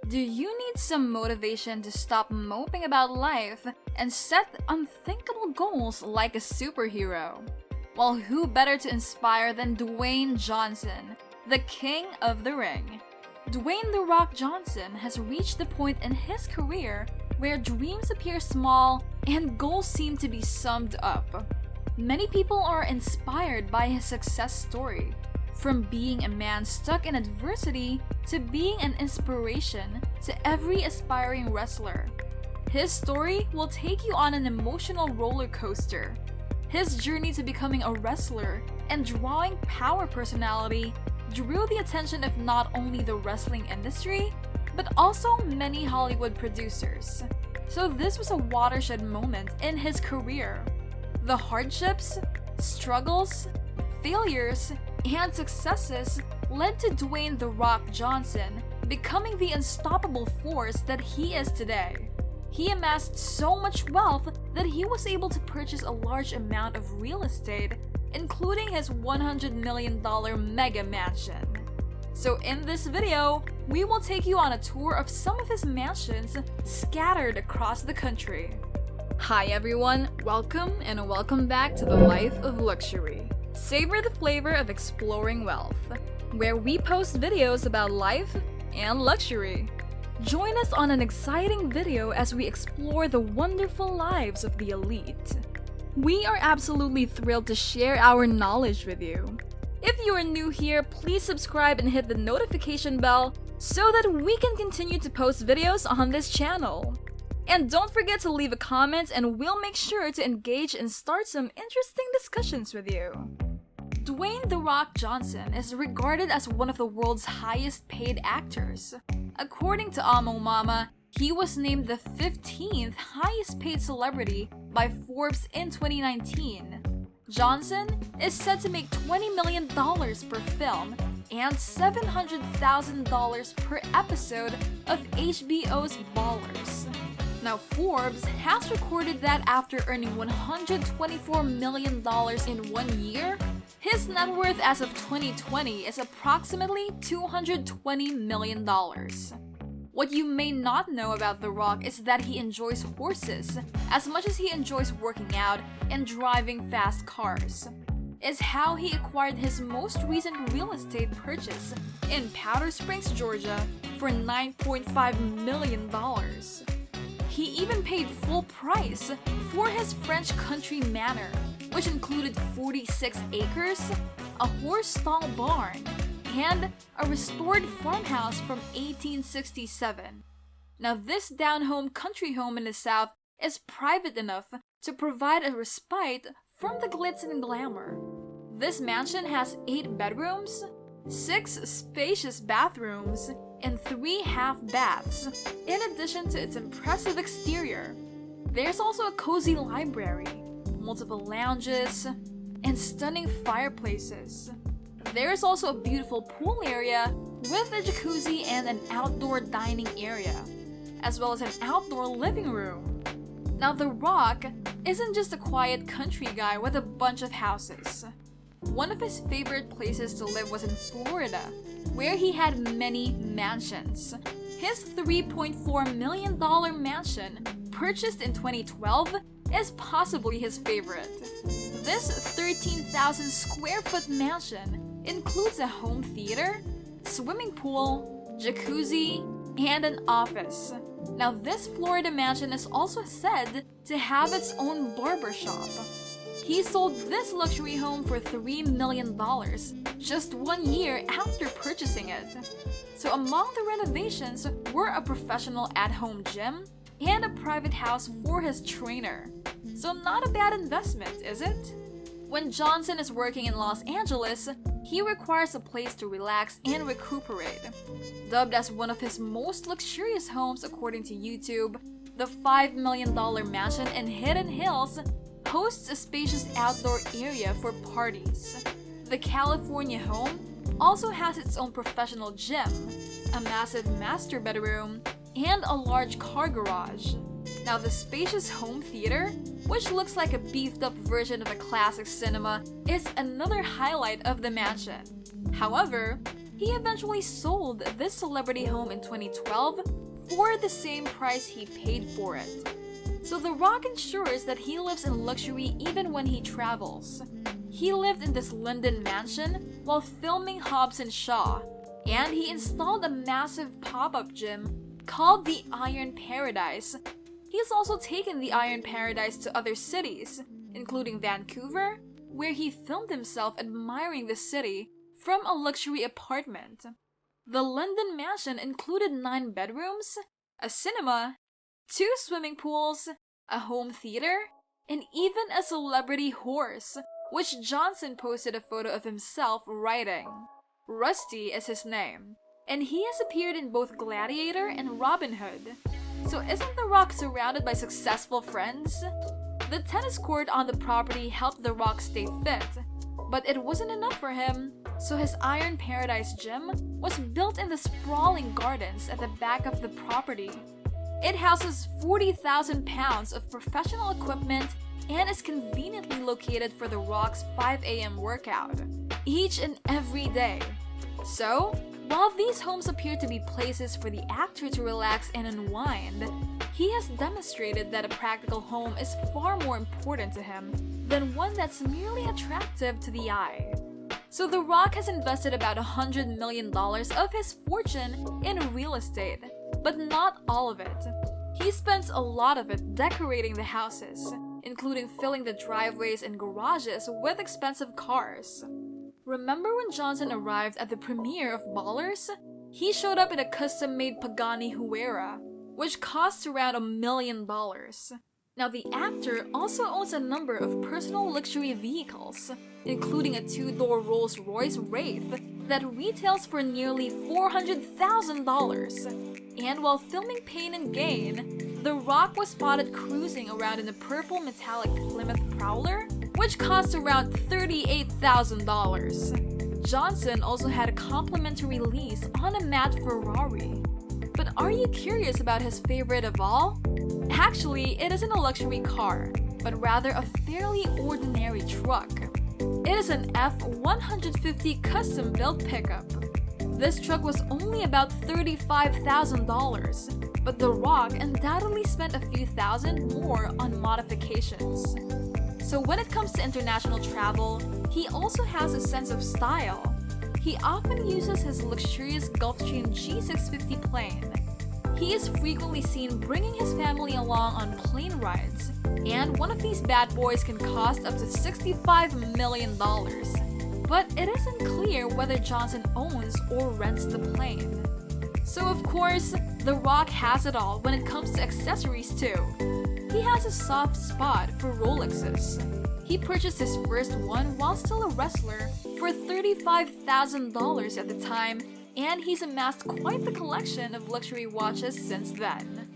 Do you need some motivation to stop moping about life and set unthinkable goals like a superhero? Well, who better to inspire than Dwayne Johnson, the King of the Ring? Dwayne "The Rock" Johnson has reached the point in his career where dreams appear small and goals seem to be summed up. Many people are inspired by his success story, from being a man stuck in adversity to being an inspiration to every aspiring wrestler. His story will take you on an emotional roller coaster. His journey to becoming a wrestler and drawing power personality drew the attention of not only the wrestling industry, but also many Hollywood producers. So this was a watershed moment in his career. The hardships, struggles, failures, and successes led to Dwayne "The Rock" Johnson becoming the unstoppable force that he is today. He amassed so much wealth that he was able to purchase a large amount of real estate, including his $100 million mega mansion. So in this video, we will take you on a tour of some of his mansions scattered across the country. Hi everyone, welcome back to the Life of Luxury. Savor the flavor of exploring wealth, where we post videos about life and luxury. Join us on an exciting video as we explore the wonderful lives of the elite. We are absolutely thrilled to share our knowledge with you. If you are new here, please subscribe and hit the notification bell so that we can continue to post videos on this channel. And don't forget to leave a comment and we'll make sure to engage and start some interesting discussions with you. Dwayne "The Rock" Johnson is regarded as one of the world's highest paid actors. According to Amo Mama, he was named the 15th highest paid celebrity by Forbes in 2019. Johnson is said to make $20 million per film and $700,000 per episode of HBO's Ballrooms. Now, Forbes has recorded that after earning $124 million in 1 year, his net worth as of 2020 is approximately $220 million. What you may not know about The Rock is that he enjoys horses as much as he enjoys working out and driving fast cars. Is how he acquired his most recent real estate purchase in Powder Springs, Georgia for $9.5 million. He even paid full price for his French country manor, which included 46 acres, a horse-stall barn, and a restored farmhouse from 1867. Now, this down-home country home in the South is private enough to provide a respite from the glitz and glamour. This mansion has 8 bedrooms, 6 spacious bathrooms, and 3 half baths, in addition to its impressive exterior. There's also a cozy library, multiple lounges, and stunning fireplaces. There's also a beautiful pool area with a jacuzzi and an outdoor dining area, as well as an outdoor living room. Now, The Rock isn't just a quiet country guy with a bunch of houses. One of his favorite places to live was in Florida, where he had many mansions. His $3.4 million mansion, purchased in 2012, is possibly his favorite. This 13,000 square foot mansion includes a home theater, swimming pool, jacuzzi, and an office. Now, this Florida mansion is also said to have its own barbershop. He sold this luxury home for $3 million just 1 year after purchasing it. So among the renovations were a professional at-home gym and a private house for his trainer. So not a bad investment, is it? When Johnson is working in Los Angeles, he requires a place to relax and recuperate. Dubbed as one of his most luxurious homes according to YouTube, the $5 million mansion in Hidden Hills hosts a spacious outdoor area for parties. The California home also has its own professional gym, a massive master bedroom, and a large car garage. Now, the spacious home theater, which looks like a beefed-up version of a classic cinema, is another highlight of the mansion. However, He eventually sold this celebrity home in 2012 for the same price he paid for it. So The Rock ensures that he lives in luxury even when he travels. He lived in this London mansion while filming Hobbs and Shaw, and he installed a massive pop-up gym called the Iron Paradise. He's also taken the Iron Paradise to other cities, including Vancouver, where he filmed himself admiring the city from a luxury apartment. The London mansion included 9 bedrooms, a cinema, 2 swimming pools, a home theater, and even a celebrity horse, which Johnson posted a photo of himself riding. Rusty is his name, and he has appeared in both Gladiator and Robin Hood. So isn't The Rock surrounded by successful friends? The tennis court on the property helped The Rock stay fit, but it wasn't enough for him, so his Iron Paradise gym was built in the sprawling gardens at the back of the property. It houses 40,000 pounds of professional equipment and is conveniently located for The Rock's 5 a.m. workout, each and every day. So, while these homes appear to be places for the actor to relax and unwind, he has demonstrated that a practical home is far more important to him than one that's merely attractive to the eye. So The Rock has invested about $100 million of his fortune in real estate, but not all of it. He spends a lot of it decorating the houses, including filling the driveways and garages with expensive cars. Remember when Johnson arrived at the premiere of Ballers? He showed up in a custom-made Pagani Huayra, which costs around $1 million. Now, the actor also owns a number of personal luxury vehicles, including a 2-door Rolls-Royce Wraith that retails for nearly $400,000. And while filming Pain and Gain, The Rock was spotted cruising around in a purple metallic Plymouth Prowler, which cost around $38,000. Johnson also had a complimentary lease on a matte Ferrari. But are you curious about his favorite of all? Actually, it isn't a luxury car, but rather a fairly ordinary truck. It is an F-150 custom-built pickup. This truck was only about $35,000, but The Rock undoubtedly spent a few thousand more on modifications. So when it comes to international travel, he also has a sense of style. He often uses his luxurious Gulfstream G650 plane. He is frequently seen bringing his family along on plane rides, and one of these bad boys can cost up to $65 million. But it isn't clear whether Johnson owns or rents the plane. So of course, The Rock has it all when it comes to accessories too. He has a soft spot for Rolexes. He purchased his first one while still a wrestler for $35,000 at the time, and he's amassed quite the collection of luxury watches since then.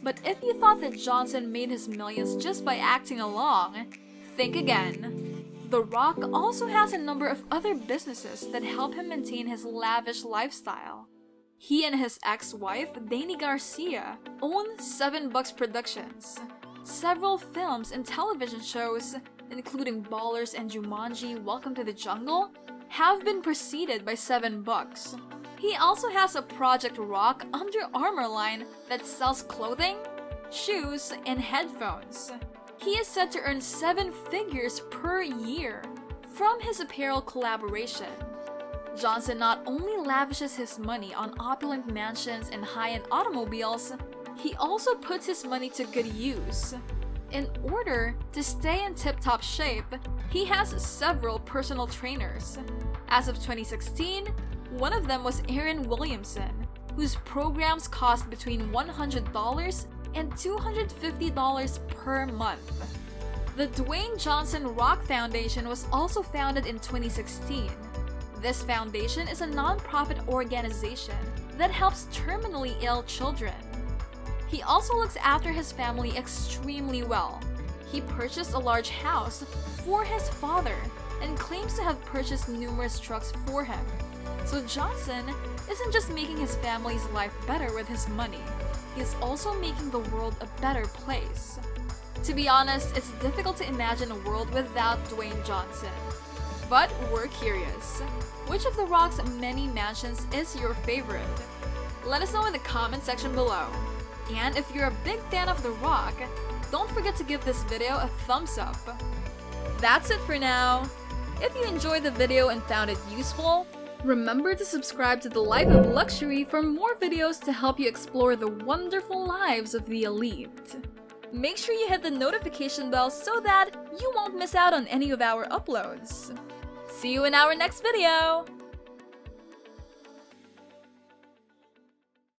But if you thought that Johnson made his millions just by acting along, think again. The Rock also has a number of other businesses that help him maintain his lavish lifestyle. He and his ex-wife, Dany Garcia, own 7 Bucks Productions. Several films and television shows, including Ballers and Jumanji: Welcome to the Jungle, have been preceded by 7 Bucks. He also has a Project Rock Under Armour line that sells clothing, shoes, and headphones. He is said to earn 7 figures per year from his apparel collaboration. Johnson not only lavishes his money on opulent mansions and high-end automobiles, he also puts his money to good use. In order to stay in tip-top shape, he has several personal trainers. As of 2016, one of them was Aaron Williamson, whose programs cost between $100 and $250 per month. The Dwayne Johnson Rock Foundation was also founded in 2016. This foundation is a non-profit organization that helps terminally ill children. He also looks after his family extremely well. He purchased a large house for his father and claims to have purchased numerous trucks for him. So Johnson isn't just making his family's life better with his money, he's also making the world a better place. To be honest, it's difficult to imagine a world without Dwayne Johnson. But we're curious, which of the Rock's many mansions is your favorite? Let us know in the comment section below. And if you're a big fan of The Rock, don't forget to give this video a thumbs up. That's it for now. If you enjoyed the video and found it useful, remember to subscribe to The Life of Luxury for more videos to help you explore the wonderful lives of the elite. Make sure you hit the notification bell so that you won't miss out on any of our uploads. See you in our next video!